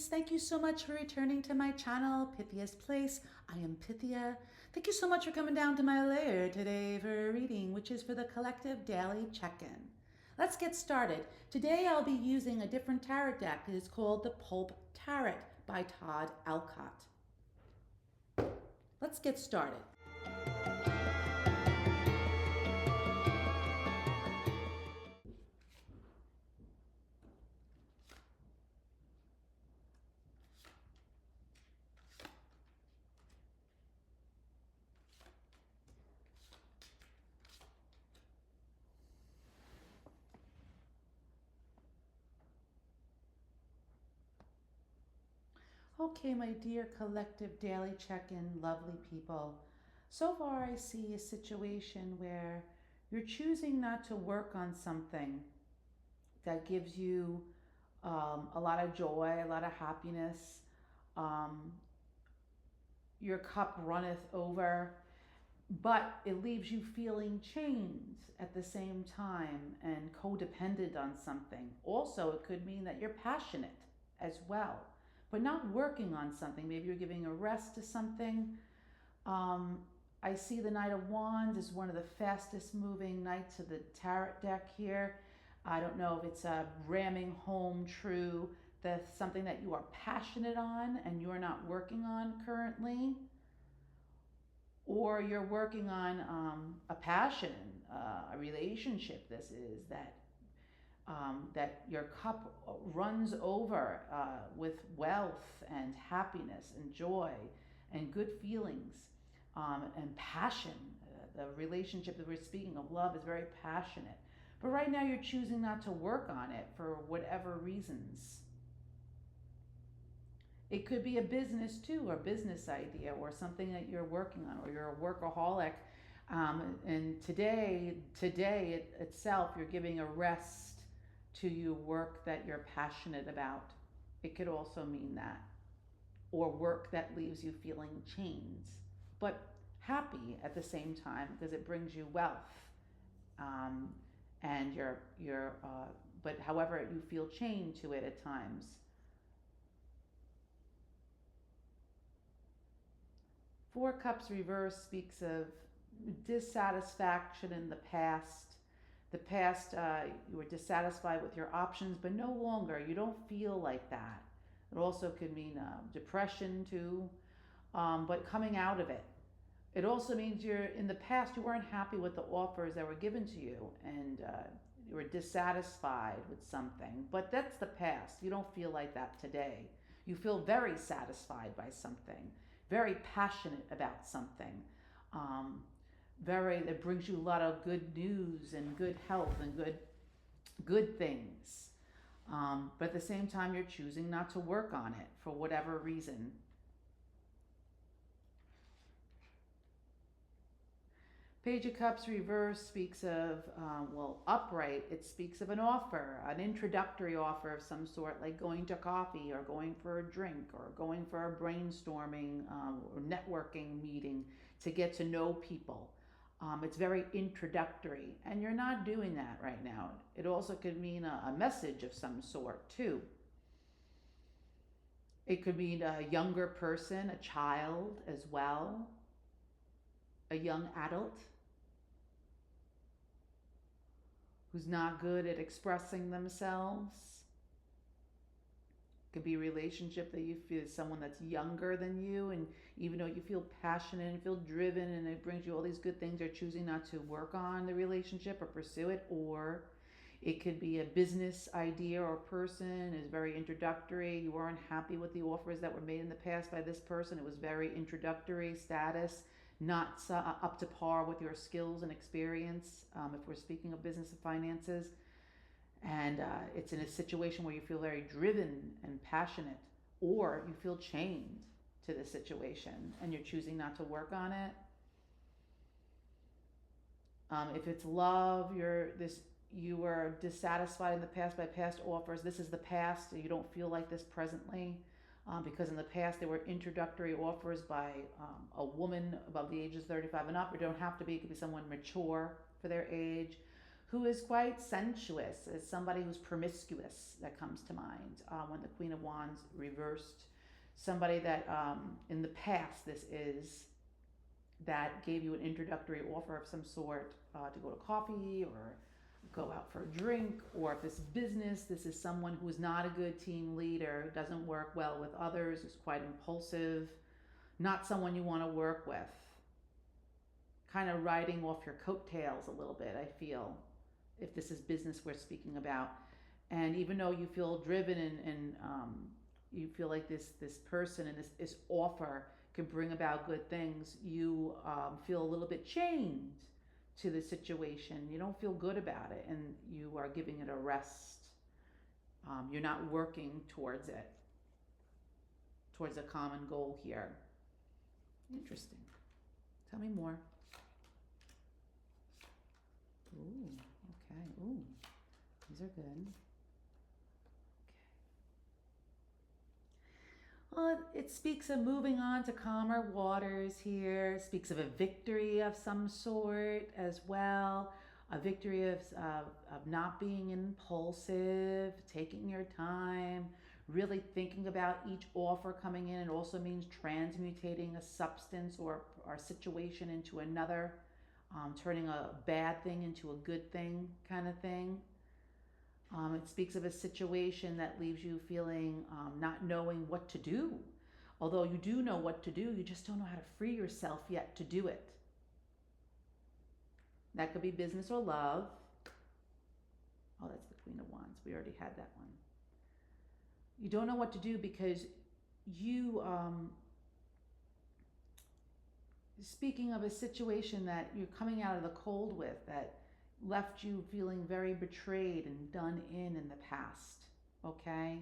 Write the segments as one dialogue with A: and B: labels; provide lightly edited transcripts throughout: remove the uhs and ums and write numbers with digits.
A: ladies. Thank you so much for returning to my channel, Pythia's Place. I am Pythia. Thank you so much for coming down to my lair today for a reading, which is for the collective daily check-in. Let's get started. Today I'll be using a different tarot deck. It is called the Pulp Tarot by Todd Alcott. Let's get started. Okay, my dear collective daily check-in, lovely people. So far I see a situation where you're choosing not to work on something that gives you a lot of joy, a lot of happiness. Um, your cup runneth over, but it leaves you feeling chained at the same time and codependent on something. Also, it could mean that you're passionate as well, but not working on something. Maybe you're giving a rest to something. I see the Knight of Wands is one of the fastest moving knights of the tarot deck here. I don't know if it's ramming home true that's something that you are passionate on and you're not working on currently, or you're working on a passion, a relationship. This is that your cup runs over with wealth and happiness and joy and good feelings and passion. The relationship that we're speaking of, love, is very passionate. But right now you're choosing not to work on it for whatever reasons. It could be a business too, or a business idea, or something that you're working on, or you're a workaholic. And today itself, you're giving a rest to your work that you're passionate about. It could also mean that. Or work that leaves you feeling chains, but happy at the same time because it brings you wealth. And but however, you feel chained to it at times. Four Cups reverse speaks of dissatisfaction in the past. The past, you were dissatisfied with your options, but no longer. You don't feel like that. It also could mean depression too, but coming out of it. It also means in the past you weren't happy with the offers that were given to you, and you were dissatisfied with something. But that's the past. You don't feel like that today. You feel very satisfied by something, very passionate about something. That brings you a lot of good news and good health and good things. But at the same time, you're choosing not to work on it for whatever reason. Page of Cups reverse speaks of, upright, it speaks of an offer, an introductory offer of some sort, like going to coffee or going for a drink or going for a brainstorming or networking meeting to get to know people. It's very introductory, and you're not doing that right now. It also could mean a message of some sort too. It could mean a younger person, a child as well, a young adult who's not good at expressing themselves. It could be a relationship that you feel is someone that's younger than you, and even though you feel passionate and feel driven and it brings you all these good things, you're choosing not to work on the relationship or pursue it. Or it could be a business idea or person is very introductory. You weren't happy with the offers that were made in the past by this person. It was very introductory status, not up to par with your skills and experience, if we're speaking of business and finances. And it's in a situation where you feel very driven and passionate, or you feel chained to the situation and you're choosing not to work on it. If it's love, you were dissatisfied in the past by past offers. This is the past. You don't feel like this presently. Because in the past there were introductory offers by a woman above the ages 35 and up. It don't have to be. It could be someone mature for their age who is quite sensuous, as somebody who's promiscuous that comes to mind when the Queen of Wands reversed. Somebody that in the past, this is, that gave you an introductory offer of some sort to go to coffee or go out for a drink, or if this business, this is someone who is not a good team leader, doesn't work well with others, is quite impulsive, not someone you want to work with. Kind of riding off your coattails a little bit, I feel, if this is business we're speaking about. And even though you feel driven and you feel like this person and this offer can bring about good things, you feel a little bit chained to the situation. You don't feel good about it, and you are giving it a rest. You're not working towards it, towards a common goal here. Interesting. Tell me more. Ooh, okay. Ooh, these are good. Well, it speaks of moving on to calmer waters here. It speaks of a victory of some sort as well. A victory of not being impulsive, taking your time, really thinking about each offer coming in. It also means transmutating a substance or situation into another, turning a bad thing into a good thing kind of thing. It speaks of a situation that leaves you feeling not knowing what to do. Although you do know what to do, you just don't know how to free yourself yet to do it. That could be business or love. Oh, that's the Queen of Wands. We already had that one. You don't know what to do because you, speaking of a situation that you're coming out of the cold with, that left you feeling very betrayed and done in the past, okay?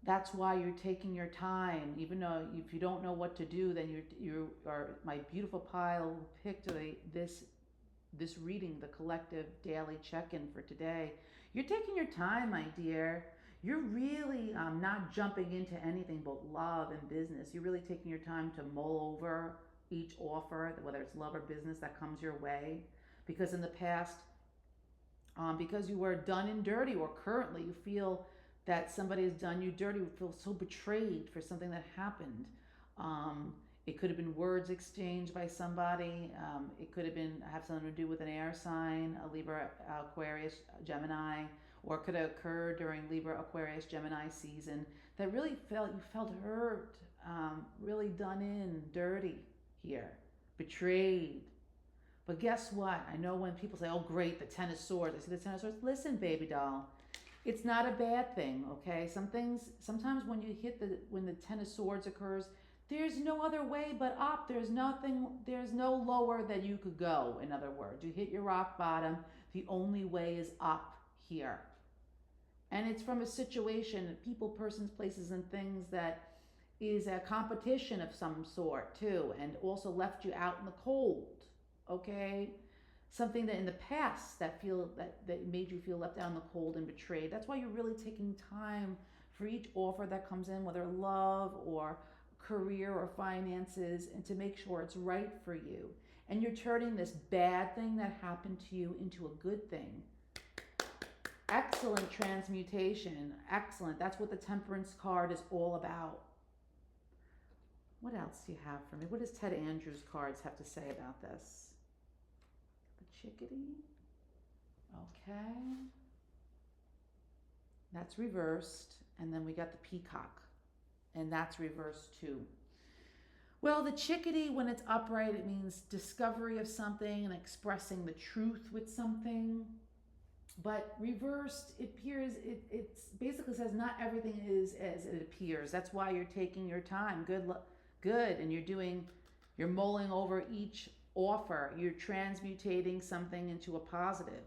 A: That's why you're taking your time, even though if you don't know what to do, then you are, my beautiful pile picked this reading, the collective daily check-in for today. You're taking your time, my dear. You're really not jumping into anything but love and business. You're really taking your time to mull over each offer, whether it's love or business that comes your way. Because in the past, because you were done and dirty, or currently you feel that somebody has done you dirty, you feel so betrayed for something that happened. It could have been words exchanged by somebody. It could have something to do with an air sign, a Libra, Aquarius, Gemini, or it could have occurred during Libra, Aquarius, Gemini season that really you felt hurt, really done in, dirty here, betrayed. But guess what? I know when people say, oh great, the Ten of Swords, I see the Ten of Swords. Listen, baby doll, it's not a bad thing, okay? Sometimes when the Ten of Swords occurs, there's no other way but up. There's no lower that you could go, in other words. You hit your rock bottom, the only way is up here. And it's from a situation, people, persons, places, and things that is a competition of some sort too, and also left you out in the cold. Okay, something that in the past that made you feel left out in the cold and betrayed. That's why you're really taking time for each offer that comes in, whether love or career or finances, and to make sure it's right for you. And you're turning this bad thing that happened to you into a good thing. Excellent transmutation. Excellent. That's what the Temperance card is all about. What else do you have for me? What does Ted Andrews' cards have to say about this? Chickadee. Okay. That's reversed. And then we got the peacock. And that's reversed too. Well, the chickadee, when it's upright, it means discovery of something and expressing the truth with something. But reversed, it basically says not everything is as it appears. That's why you're taking your time. Good. And you're mulling over each offer. You're transmutating something into a positive.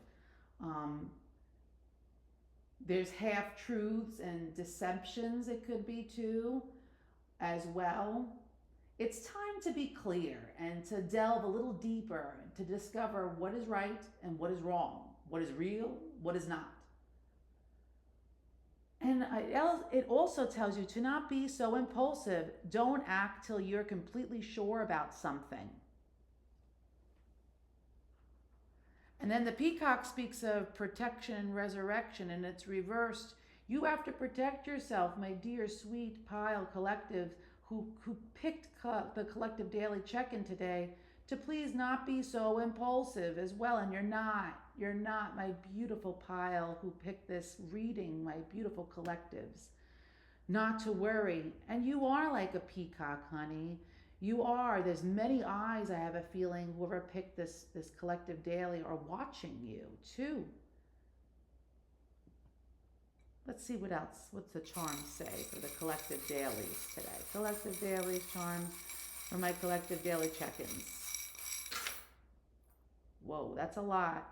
A: There's half-truths and deceptions, it could be too, as well. It's time to be clear and to delve a little deeper to discover what is right and what is wrong, what is real, what is not. And it also tells you to not be so impulsive. Don't act till you're completely sure about something. And then the peacock speaks of protection and resurrection, and it's reversed. You have to protect yourself, my dear sweet pile collective who picked the collective daily check-in today, to please not be so impulsive as well. And you're not. You're not, my beautiful pile who picked this reading, my beautiful collectives. Not to worry. And you are like a peacock, honey. You are. There's many eyes, I have a feeling, whoever picked this collective daily are watching you too. Let's see what else. What's the charms say for the collective dailies today? Collective dailies, charms for my collective daily check-ins. Whoa, that's a lot.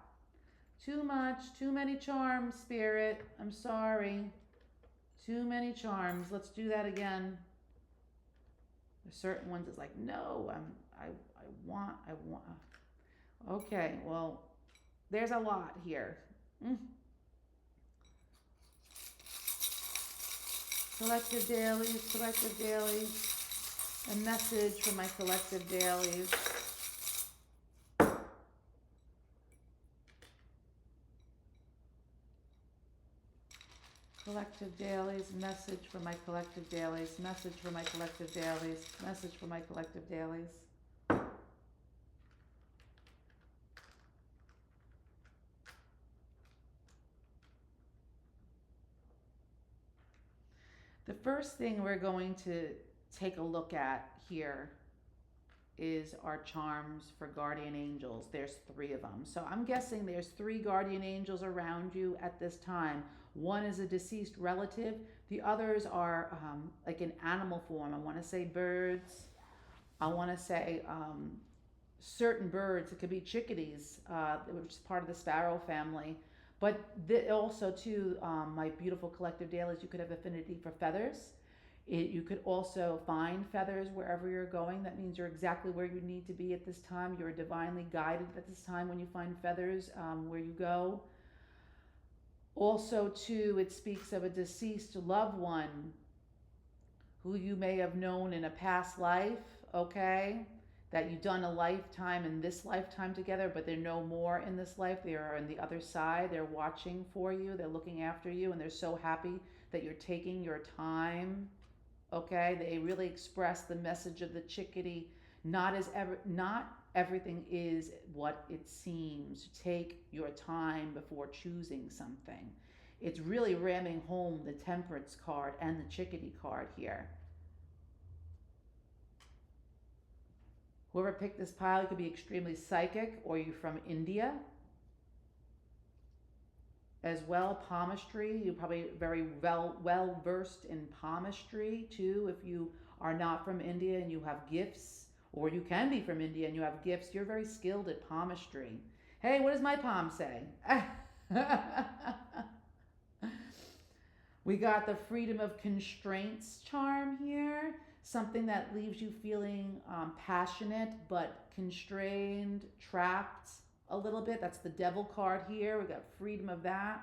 A: Too much, too many charms, Spirit. I'm sorry. Too many charms. Let's do that again. There's certain ones it's like, no, I want. Okay, well, there's a lot here. Collective dailies, a message for my collective dailies. Collective dailies, message for my collective dailies, message for my collective dailies, message for my collective dailies. The first thing we're going to take a look at here is our charms for guardian angels. There's 3 of them. So I'm guessing there's 3 guardian angels around you at this time. One is a deceased relative. The others are like in animal form. I want to say birds. I want to say certain birds. It could be chickadees, which is part of the sparrow family. But also, too, my beautiful collective dailies, you could have affinity for feathers. You could also find feathers wherever you're going. That means you're exactly where you need to be at this time. You're divinely guided at this time when you find feathers where you go. Also, too, it speaks of a deceased loved one who you may have known in a past life, okay? That you've done a lifetime in this lifetime together, but they're no more in this life. They are on the other side. They're watching for you. They're looking after you, and they're so happy that you're taking your time, okay? They really express the message of the chickadee. Not everything is what it seems. Take your time before choosing something. It's really ramming home the temperance card and the chickadee card here. Whoever picked this pile, you could be extremely psychic, or you're from India as well. Palmistry, you're probably very well versed in palmistry too. If you are not from India and you have gifts, or you can be from India and you have gifts, you're very skilled at palmistry. Hey, what does my palm say? We got the freedom of constraints charm here. Something that leaves you feeling passionate but constrained, trapped a little bit. That's the devil card here. We got freedom of that.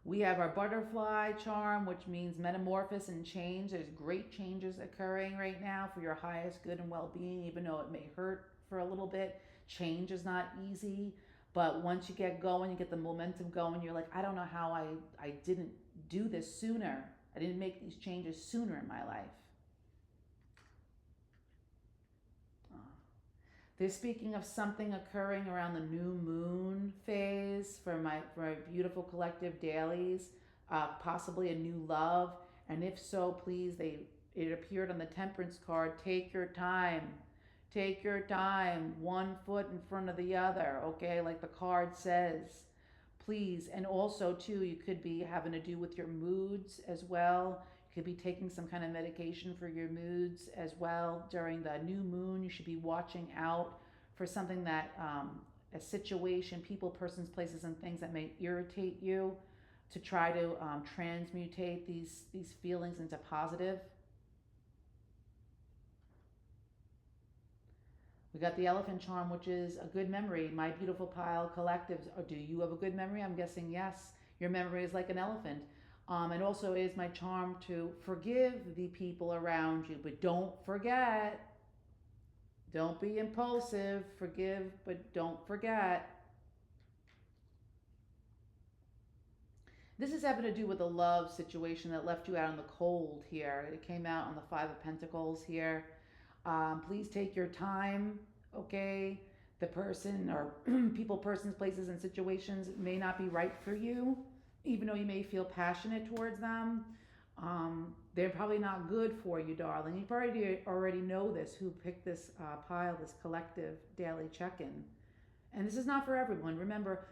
A: We have our butterfly charm, which means metamorphosis and change. There's great changes occurring right now for your highest good and well-being, even though it may hurt for a little bit. Change is not easy, but once you get going, you get the momentum going, you're like, I don't know how I didn't do this sooner. I didn't make these changes sooner in my life. They're speaking of something occurring around the new moon phase for my beautiful collective dailies, possibly a new love. And if so, please, it appeared on the temperance card. Take your time. Take your time. 1 foot in front of the other, okay? Like the card says. Please. And also, too, you could be having to do with your moods as well. You could be taking some kind of medication for your moods as well. During the new moon, you should be watching out for something that, a situation, people, persons, places, and things that may irritate you, to try to transmutate these feelings into positive. We got the elephant charm, which is a good memory. My beautiful pile collectives. Or do you have a good memory? I'm guessing yes. Your memory is like an elephant. And also is my charm to forgive the people around you. But don't forget, Don't be impulsive. Forgive, but don't forget. This is having to do with a love situation that left you out in the cold here. It came out on the Five of Pentacles here. Please take your time, okay? The person or people, persons, places, and situations may not be right for you, even though you may feel passionate towards them. They're probably not good for you, darling. You probably already know this, who picked this pile, this collective daily check-in. And this is not for everyone. Remember,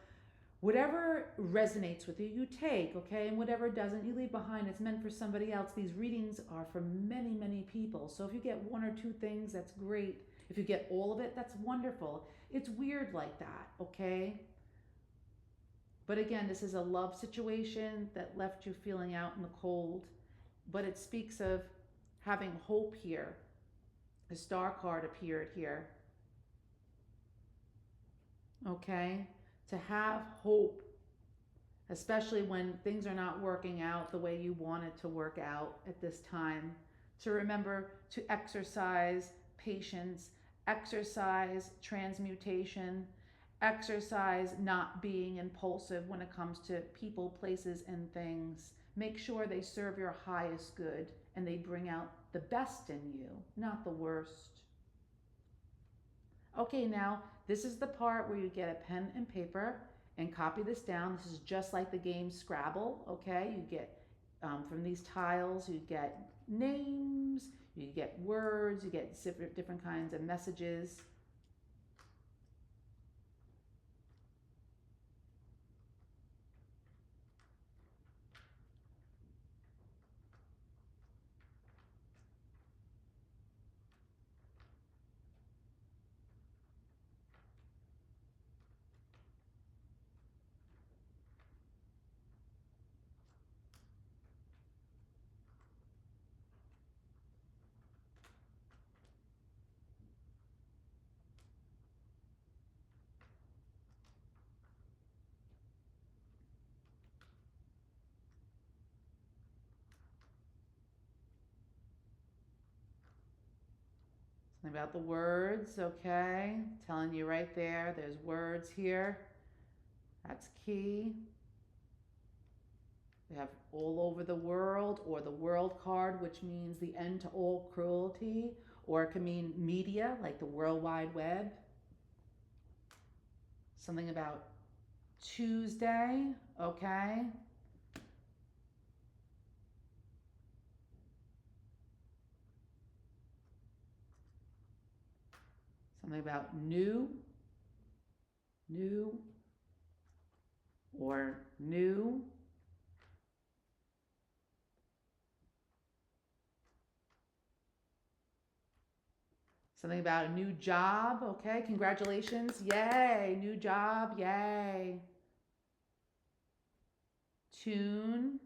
A: whatever resonates with you, you take, okay? And whatever doesn't, you leave behind. It's meant for somebody else. These readings are for many, many people. So if you get one or two things, that's great. If you get all of it, that's wonderful. It's weird like that, okay? But again, this is a love situation that left you feeling out in the cold. But it speaks of having hope here. The Star card appeared here. Okay? To have hope, especially when things are not working out the way you want it to work out at this time. To remember to exercise patience, exercise transmutation, exercise not being impulsive when it comes to people, places, and things. Make sure they serve your highest good and they bring out the best in you, not the worst. Okay, now this is the part where you get a pen and paper and copy this down. This is just like the game Scrabble, okay? You get, from these tiles, you get names, you get words, you get different kinds of messages. Something about the words, okay? Telling you right there, there's words here. That's key. We have all over the world, or the world card, which means the end to all cruelty, or it can mean media, like the World Wide Web. Something about Tuesday, okay? Something about new, or new. Something about a new job, okay? Congratulations, yay, new job, yay. Tune.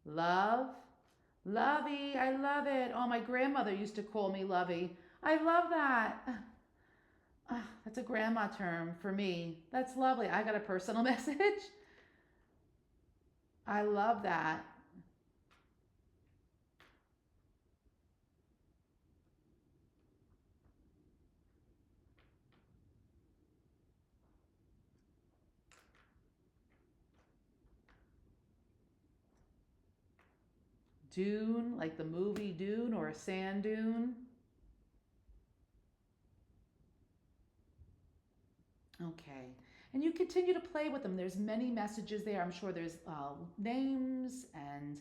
A: Love. Lovey, I love it. Oh, my grandmother used to call me Lovey. I love that. That's a grandma term for me. That's lovely. I got a personal message. I love that. Dune, like the movie Dune, or a sand dune. Okay. And you continue to play with them. There's many messages there. I'm sure there's names and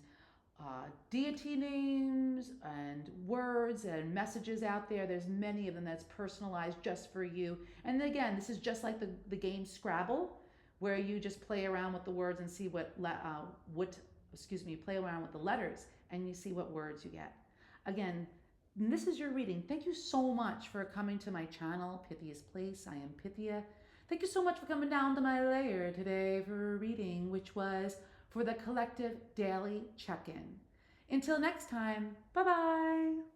A: deity names and words and messages out there. There's many of them that's personalized just for you. And again, this is just like the game Scrabble, where you just play around with the words and see play around with the letters and you see what words you get. Again, this is your reading. Thank you so much for coming to my channel, Pythia's Place. I am Pythia. Thank you so much for coming down to my lair today for a reading, which was for the collective daily check-in. Until next time, bye-bye.